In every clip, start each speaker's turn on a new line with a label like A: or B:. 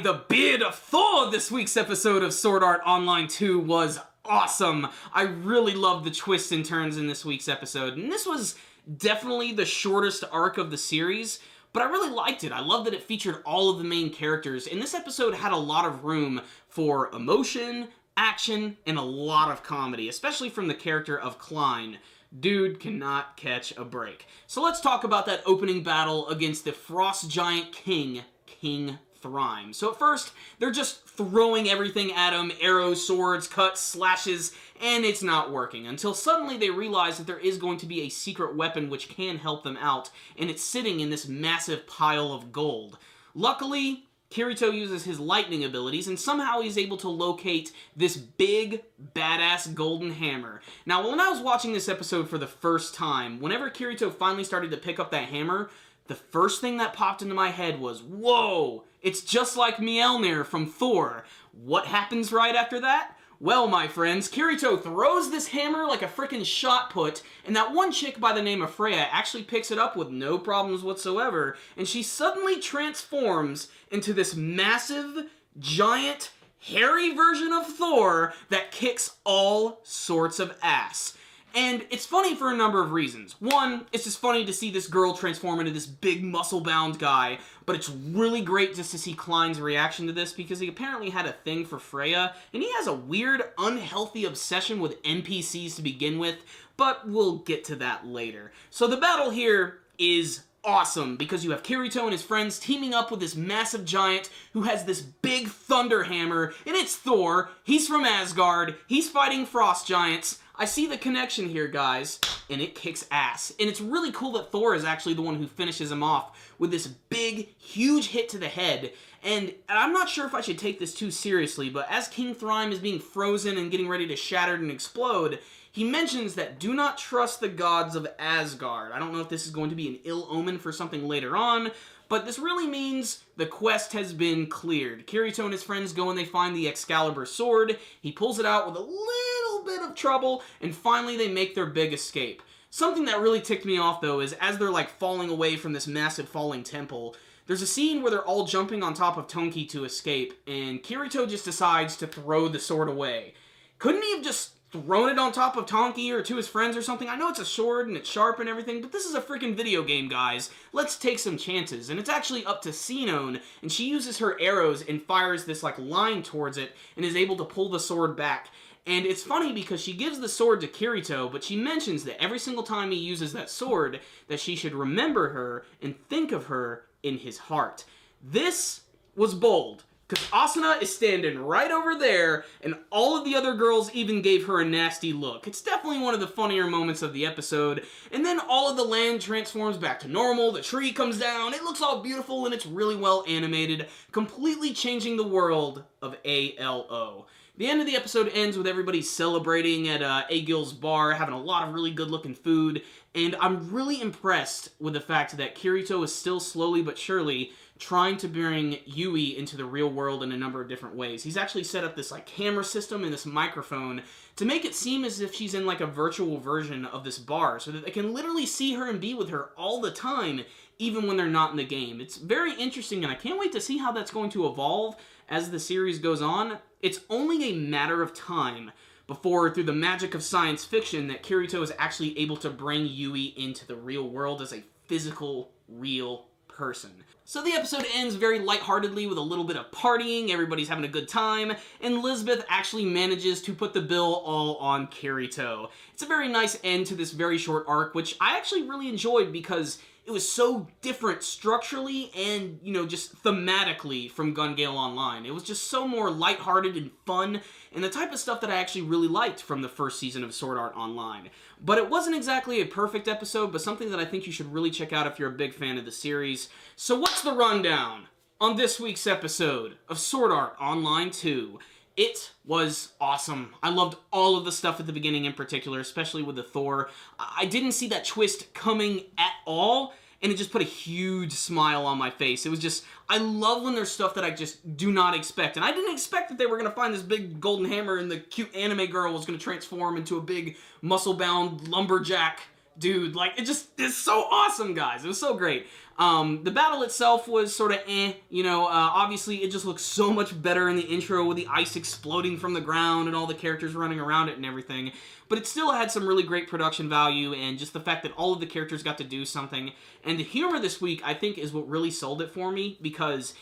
A: the beard of Thor! This week's episode of Sword Art Online 2 was awesome. I really loved the twists and turns in this week's episode, and this was definitely the shortest arc of the series, but I really liked it. I love that it featured all of the main characters, and this episode had a lot of room for emotion, action, and a lot of comedy, especially from the character of Klein. Dude cannot catch a break. So let's talk about that opening battle against the Frost Giant King, King Thrime. So at first, they're just throwing everything at him, arrows, swords, cuts, slashes, and it's not working. Until suddenly they realize that there is going to be a secret weapon which can help them out, and it's sitting in this massive pile of gold. Luckily, Kirito uses his lightning abilities, and somehow he's able to locate this big, badass golden hammer. Now, when I was watching this episode for the first time, whenever Kirito finally started to pick up that hammer, the first thing that popped into my head was, whoa, it's just like Mjolnir from Thor. What happens right after that? Well, my friends, Kirito throws this hammer like a frickin' shot put, and that one chick by the name of Freya actually picks it up with no problems whatsoever, and she suddenly transforms into this massive, giant, hairy version of Thor that kicks all sorts of ass. And it's funny for a number of reasons. One, it's just funny to see this girl transform into this big muscle-bound guy, but it's really great just to see Klein's reaction to this because he apparently had a thing for Freya, and he has a weird, unhealthy obsession with NPCs to begin with, but we'll get to that later. So the battle here is awesome because you have Kirito and his friends teaming up with this massive giant who has this big thunder hammer, and it's Thor. He's from Asgard. He's fighting frost giants. I see the connection here, guys, and it kicks ass. And it's really cool that Thor is actually the one who finishes him off with this big, huge hit to the head. And I'm not sure if I should take this too seriously, but as King Thrime is being frozen and getting ready to shatter and explode, he mentions that do not trust the gods of Asgard. I don't know if this is going to be an ill omen for something later on, but this really means the quest has been cleared. Kirito and his friends go and they find the Excalibur sword. He pulls it out with a little bit of trouble, and finally they make their big escape. Something that really ticked me off, though, is as they're like falling away from this massive falling temple, there's a scene where they're all jumping on top of Tonki to escape, and Kirito just decides to throw the sword away. Couldn't he have just thrown it on top of Tonki or to his friends or something? I know it's a sword and it's sharp and everything, but this is a freaking video game, guys. Let's take some chances. And it's actually up to Sinone, and she uses her arrows and fires this like line towards it and is able to pull the sword back. And it's funny because she gives the sword to Kirito, but she mentions that every single time he uses that sword, that she should remember her and think of her in his heart. This was bold, because Asuna is standing right over there, and all of the other girls even gave her a nasty look. It's definitely one of the funnier moments of the episode. And then all of the land transforms back to normal, the tree comes down, it looks all beautiful, and it's really well animated, completely changing the world of ALO. The end of the episode ends with everybody celebrating at Agil's bar, having a lot of really good-looking food, and I'm really impressed with the fact that Kirito is still slowly but surely trying to bring Yui into the real world in a number of different ways. He's actually set up this like camera system and this microphone to make it seem as if she's in like a virtual version of this bar, so that they can literally see her and be with her all the time, even when they're not in the game. It's very interesting, and I can't wait to see how that's going to evolve as the series goes on. It's only a matter of time before, through the magic of science fiction, that Kirito is actually able to bring Yui into the real world as a physical, real person. So the episode ends very lightheartedly with a little bit of partying, everybody's having a good time, and Lisbeth actually manages to put the bill all on Kirito. It's a very nice end to this very short arc, which I actually really enjoyed because it was so different structurally and, you know, just thematically from Gun Gale Online. It was just so more lighthearted and fun, and the type of stuff that I actually really liked from the first season of Sword Art Online. But it wasn't exactly a perfect episode, but something that I think you should really check out if you're a big fan of the series. So what's the rundown on this week's episode of Sword Art Online 2? It was awesome. I loved all of the stuff at the beginning in particular, especially with the Thor. I didn't see that twist coming at all, and it just put a huge smile on my face. It was just, I love when there's stuff that I just do not expect. And I didn't expect that they were going to find this big golden hammer and the cute anime girl was going to transform into a big muscle-bound lumberjack dude, like, it's so awesome, guys. It was so great. The battle itself was sort of obviously it just looks so much better in the intro with the ice exploding from the ground and all the characters running around it and everything. But it still had some really great production value, and just the fact that all of the characters got to do something. And the humor this week, I think, is what really sold it for me, because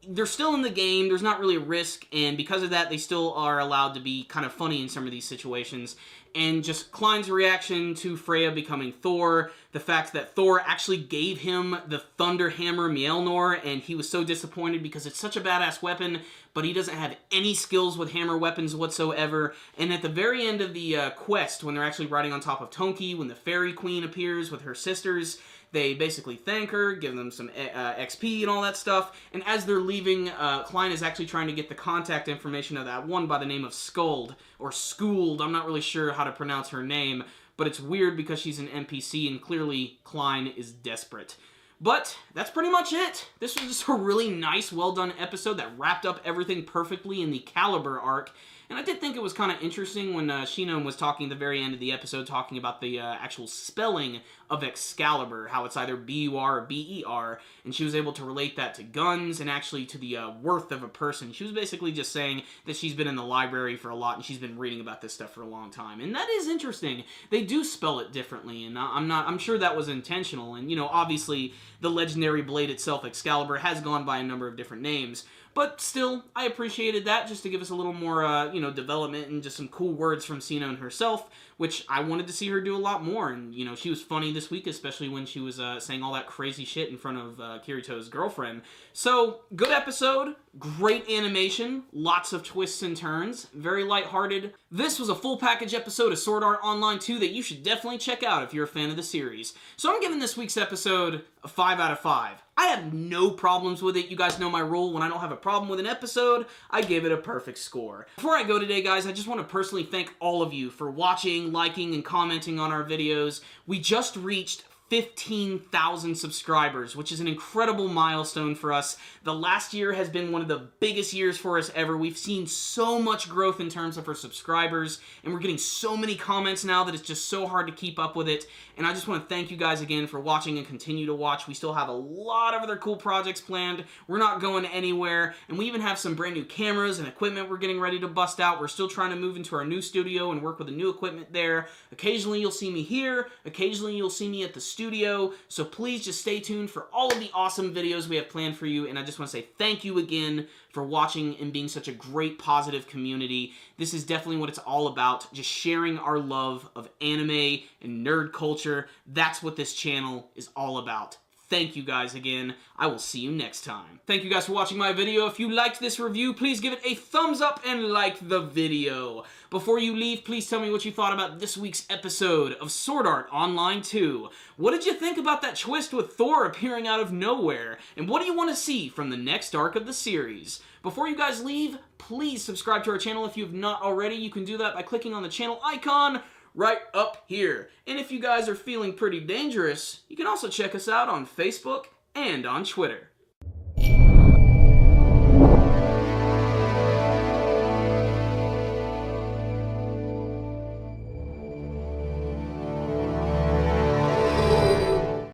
A: they're still in the game, there's not really a risk, and because of that, they still are allowed to be kind of funny in some of these situations. And just Klein's reaction to Freya becoming Thor, the fact that Thor actually gave him the Thunder Hammer Mjolnir, and he was so disappointed because it's such a badass weapon, but he doesn't have any skills with hammer weapons whatsoever. And at the very end of the quest, when they're actually riding on top of Tonki, when the Fairy Queen appears with her sisters, they basically thank her, give them some XP and all that stuff, and as they're leaving, Klein is actually trying to get the contact information of that one by the name of Skuld, or Skuld, I'm not really sure how to pronounce her name, but it's weird because she's an NPC, and clearly Klein is desperate. But that's pretty much it. This was just a really nice, well-done episode that wrapped up everything perfectly in the Caliber arc. And I did think it was kind of interesting when Shinon was talking at the very end of the episode, talking about the actual spelling of Excalibur, how it's either B-U-R or B-E-R, and she was able to relate that to guns and actually to the worth of a person. She was basically just saying that she's been in the library for a lot and she's been reading about this stuff for a long time. And that is interesting. They do spell it differently, and I'm sure that was intentional. And, obviously, the legendary blade itself, Excalibur, has gone by a number of different names. But still, I appreciated that, just to give us a little more, development and just some cool words from Sinon herself, which I wanted to see her do a lot more. And, she was funny this week, especially when she was saying all that crazy shit in front of Kirito's girlfriend. So, good episode, great animation, lots of twists and turns, very lighthearted. This was a full package episode of Sword Art Online 2 that you should definitely check out if you're a fan of the series. So I'm giving this week's episode a 5 out of 5. I have no problems with it. You guys know my rule. When I don't have a problem with an episode, I give it a perfect score. Before I go today, guys, I just want to personally thank all of you for watching, liking, and commenting on our videos. We just reached 15,000 subscribers, which is an incredible milestone for us. The last year has been one of the biggest years for us ever. We've seen so much growth in terms of our subscribers, and we're getting so many comments now that it's just so hard to keep up with it. And I just want to thank you guys again for watching and continue to watch. We still have a lot of other cool projects planned. We're not going anywhere, and we even have some brand new cameras and equipment we're getting ready to bust out. We're still trying to move into our new studio and work with the new equipment there. Occasionally you'll see me here. Occasionally you'll see me at the studio, so please just stay tuned for all of the awesome videos we have planned for you, and I just want to say thank you again for watching and being such a great, positive community. This is definitely what it's all about, just sharing our love of anime and nerd culture. That's what this channel is all about. Thank you guys again. I will see you next time. Thank you guys for watching my video. If you liked this review, please give it a thumbs up and like the video. Before you leave, please tell me what you thought about this week's episode of Sword Art Online 2. What did you think about that twist with Thor appearing out of nowhere? And what do you want to see from the next arc of the series? Before you guys leave, please subscribe to our channel if you have not already. You can do that by clicking on the channel icon right up here. And if you guys are feeling pretty dangerous, you can also check us out on Facebook and on Twitter.